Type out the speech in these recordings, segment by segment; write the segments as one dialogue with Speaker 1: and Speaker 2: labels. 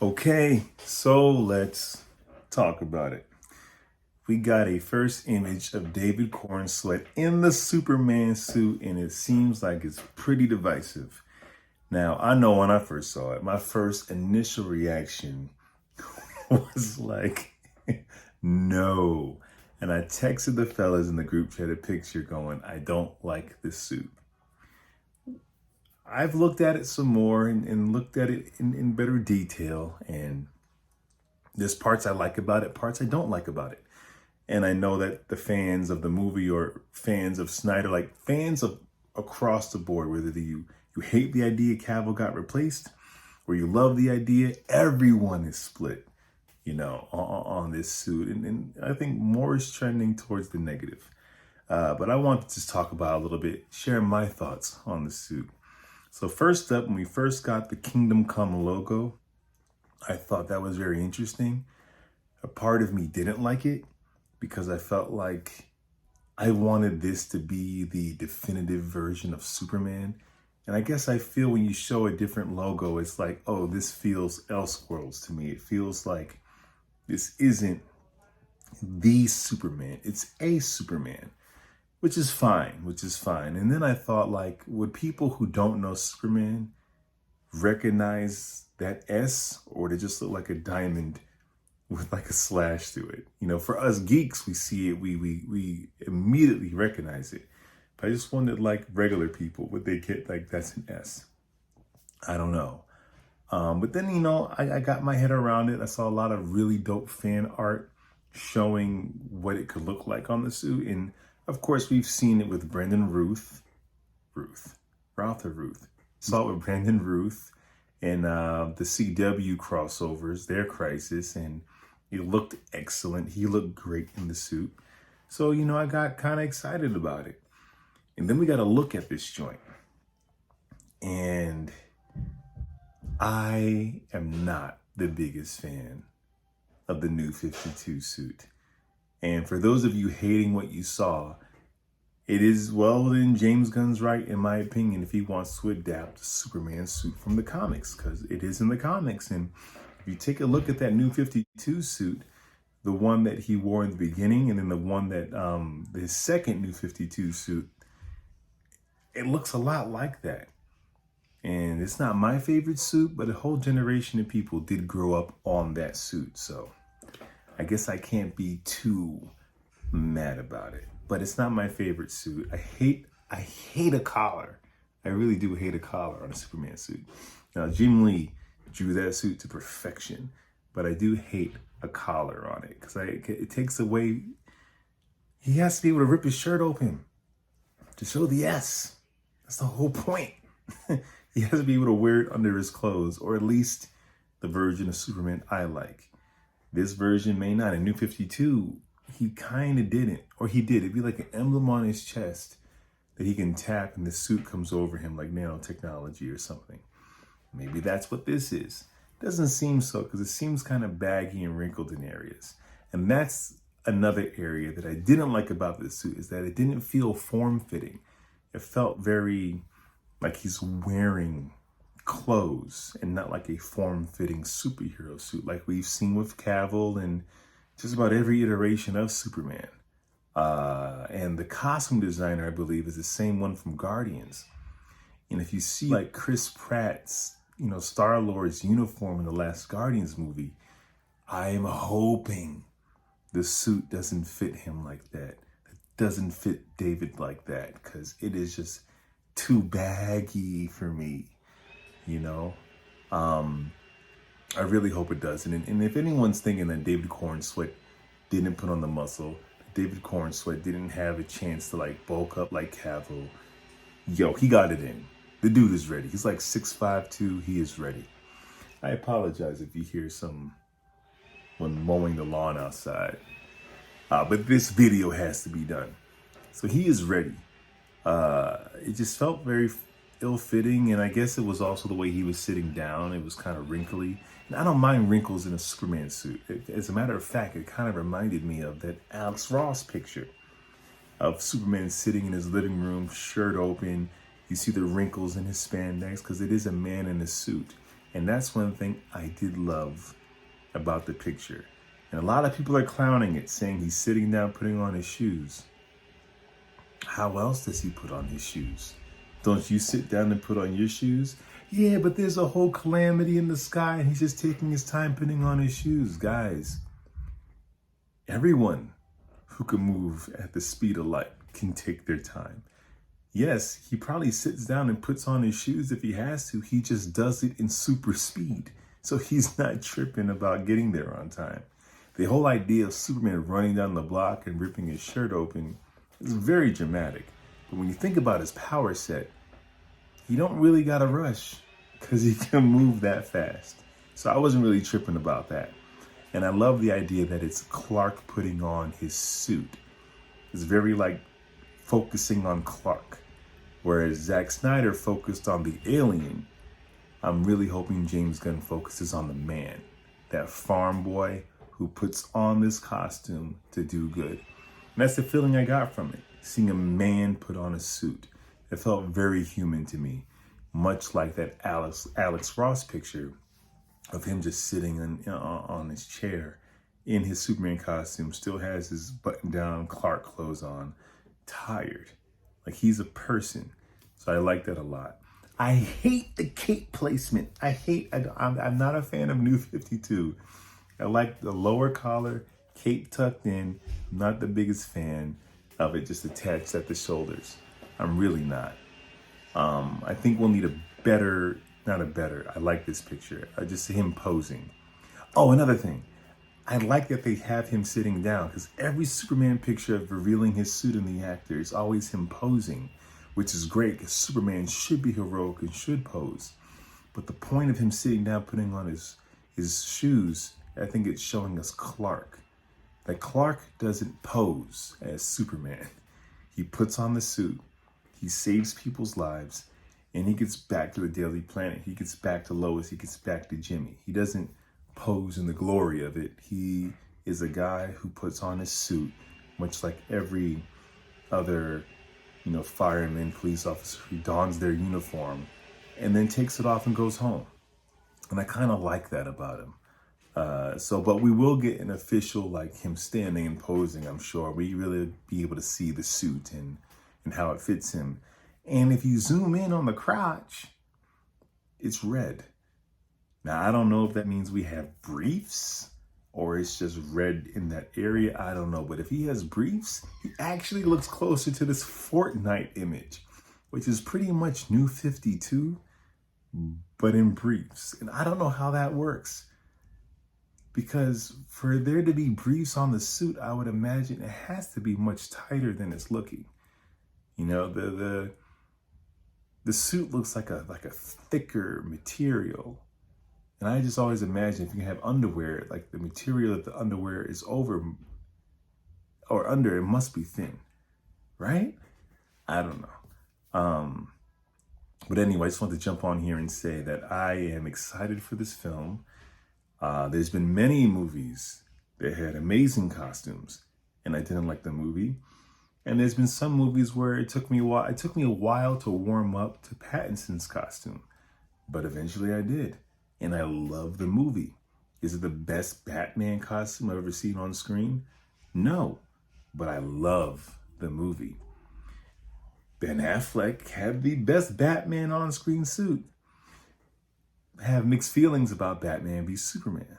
Speaker 1: Okay, so let's talk about it. We got a first image of David Cornsweet in the Superman suit, and it seems like it's pretty divisive. Now, I know when I first saw it, my first initial reaction was like, no. And I texted the fellas in the group chat a picture going, I don't like this suit. I've looked at it some more and looked at it in better detail, and there's parts I like about it, parts I don't like about it. And I know that the fans of the movie or fans of Snyder, like fans of across the board, whether you hate the idea Cavill got replaced or you love the idea, everyone is split, on this suit. And I think more is trending towards the negative. But I want to just talk about a little bit, share my thoughts on the suit. So first up, when we first got the Kingdom Come logo, I thought that was very interesting. A part of me didn't like it because I felt like I wanted this to be the definitive version of Superman. And I guess I feel when you show a different logo, it's like, oh, this feels Elseworlds to me. It feels like this isn't the Superman. It's a Superman, which is fine. And then I thought, like, would people who don't know Superman recognize that S, or they just look like a diamond with like a slash through it? For us geeks, we see it, we immediately recognize it. But I just wondered, like, regular people, would they get like, that's an S? I don't know. But then, I got my head around it. I saw a lot of really dope fan art showing what it could look like on the suit. And of course, we've seen it with Brandon Ruth. Saw it with Brandon Ruth and the CW crossovers, their Crisis, and it looked excellent. He looked great in the suit. So, I got kind of excited about it. And then we got to look at this joint. And I am not the biggest fan of the new 52 suit. And for those of you hating what you saw, it is, well, then James Gunn's right, in my opinion, if he wants to adapt the Superman suit from the comics, because it is in the comics. And if you take a look at that new 52 suit, the one that he wore in the beginning, and then the one that, the second new 52 suit, it looks a lot like that. And it's not my favorite suit, but a whole generation of people did grow up on that suit. So I guess I can't be too mad about it. But it's not my favorite suit. I hate a collar. I really do hate a collar on a Superman suit. Now, Jim Lee drew that suit to perfection, but I do hate a collar on it because it takes away. He has to be able to rip his shirt open to show the S. That's the whole point. He has to be able to wear it under his clothes, or at least the version of Superman I like. This version may not. In New 52, he kind of didn't, or he did. It'd be like an emblem on his chest that he can tap and the suit comes over him like nanotechnology or something. Maybe that's what this is. Doesn't seem so, because it seems kind of baggy and wrinkled in areas. And that's another area that I didn't like about this suit, is that it didn't feel form-fitting. It felt very like he's wearing clothes and not like a form-fitting superhero suit like we've seen with Cavill and just about every iteration of Superman. And the costume designer, I believe, is the same one from Guardians. And if you see like Chris Pratt's, Star-Lord's uniform in the last Guardians movie, I am hoping the suit doesn't fit him like that. It doesn't fit David like that, because it is just too baggy for me, I really hope it doesn't. And if anyone's thinking that David Cornsweet didn't put on the muscle, David Cornsweet didn't have a chance to like bulk up like Cavill, he got it in. The dude is ready. He's like 6'5", he is ready. I apologize if you hear someone mowing the lawn outside. But this video has to be done. So he is ready. It just felt very ill-fitting, and I guess it was also the way he was sitting down. It was kind of wrinkly. And I don't mind wrinkles in a Superman suit. As a matter of fact, it kind of reminded me of that Alex Ross picture of Superman sitting in his living room, shirt open. You see the wrinkles in his spandex, because it is a man in a suit. And that's one thing I did love about the picture. And a lot of people are clowning it, saying he's sitting down putting on his shoes. How else does he put on his shoes? Don't you sit down and put on your shoes? Yeah, but there's a whole calamity in the sky and he's just taking his time putting on his shoes. Guys, everyone who can move at the speed of light can take their time. Yes, he probably sits down and puts on his shoes if he has to. He just does it in super speed. So he's not tripping about getting there on time. The whole idea of Superman running down the block and ripping his shirt open is very dramatic. But when you think about his power set, you don't really gotta rush because he can move that fast. So I wasn't really tripping about that. And I love the idea that it's Clark putting on his suit. It's very like focusing on Clark. Whereas Zack Snyder focused on the alien, I'm really hoping James Gunn focuses on the man, that farm boy who puts on this costume to do good. And that's the feeling I got from it, seeing a man put on a suit. It felt very human to me, much like that Alex Ross picture of him just sitting on his chair in his Superman costume, still has his button-down Clark clothes on, tired. Like he's a person. So I like that a lot. I hate the cape placement. I'm not a fan of New 52. I like the lower collar, cape tucked in. I'm not the biggest fan of it just attached at the shoulders. I'm really not. I think we'll need I like this picture. Just him posing. Oh, another thing. I like that they have him sitting down because every Superman picture of revealing his suit in the actor is always him posing, which is great because Superman should be heroic and should pose. But the point of him sitting down, putting on his shoes, I think it's showing us Clark. That Clark doesn't pose as Superman. He puts on the suit, he saves people's lives, and he gets back to the Daily Planet. He gets back to Lois, he gets back to Jimmy. He doesn't pose in the glory of it. He is a guy who puts on his suit, much like every other, fireman, police officer who dons their uniform and then takes it off and goes home. And I kind of like that about him. But we will get an official, like him standing and posing, I'm sure. We really be able to see the suit and how it fits him. And if you zoom in on the crotch, it's red. Now, I don't know if that means we have briefs or it's just red in that area. I don't know. But if he has briefs, he actually looks closer to this Fortnite image, which is pretty much New 52, but in briefs. And I don't know how that works. Because for there to be briefs on the suit, I would imagine it has to be much tighter than it's looking. The suit looks like a thicker material. And I just always imagine if you have underwear, like the material that the underwear is over or under, it must be thin, right? I don't know. But anyway, I just want to jump on here and say that I am excited for this film. There's been many movies that had amazing costumes and I didn't like the movie. And there's been some movies where it took me a while to warm up to Pattinson's costume, but eventually I did. And I love the movie. Is it the best Batman costume I've ever seen on screen? No, but I love the movie. Ben Affleck had the best Batman on-screen suit. I have mixed feelings about Batman v Superman,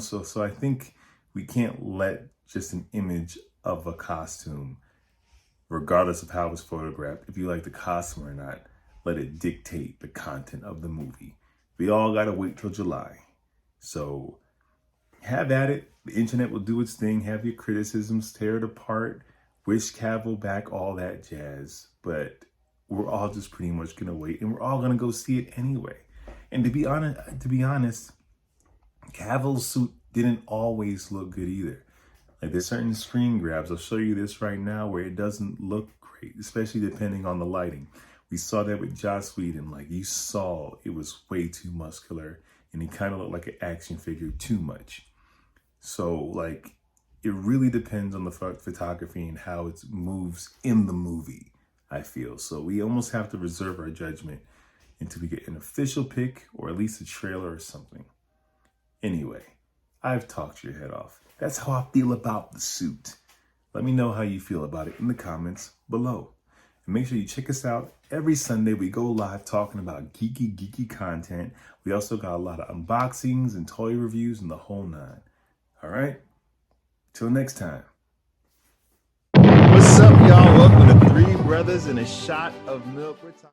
Speaker 1: So I think we can't let just an image of a costume, regardless of how it was photographed, if you like the costume or not, let it dictate the content of the movie. We all got to wait till July. So have at it. The internet will do its thing. Have your criticisms, tear it apart, wish Cavill back, all that jazz. But we're all just pretty much going to wait, and we're all going to go see it anyway. And to be honest, Cavill's suit didn't always look good either. Like there's certain screen grabs, I'll show you this right now, where it doesn't look great, especially depending on the lighting. We saw that with Joss Whedon. Like you saw, it was way too muscular and he kind of looked like an action figure too much. So like, it really depends on the photography and how it moves in the movie, I feel. So we almost have to reserve our judgment until we get an official pick or at least a trailer or something. Anyway, I've talked your head off. That's how I feel about the suit. Let me know how you feel about it in the comments below. And make sure you check us out every Sunday. We go live talking about geeky content. We also got a lot of unboxings and toy reviews and the whole nine. All right? Till next time.
Speaker 2: What's up, y'all? Welcome to Three Brothers and a Shot of Milk.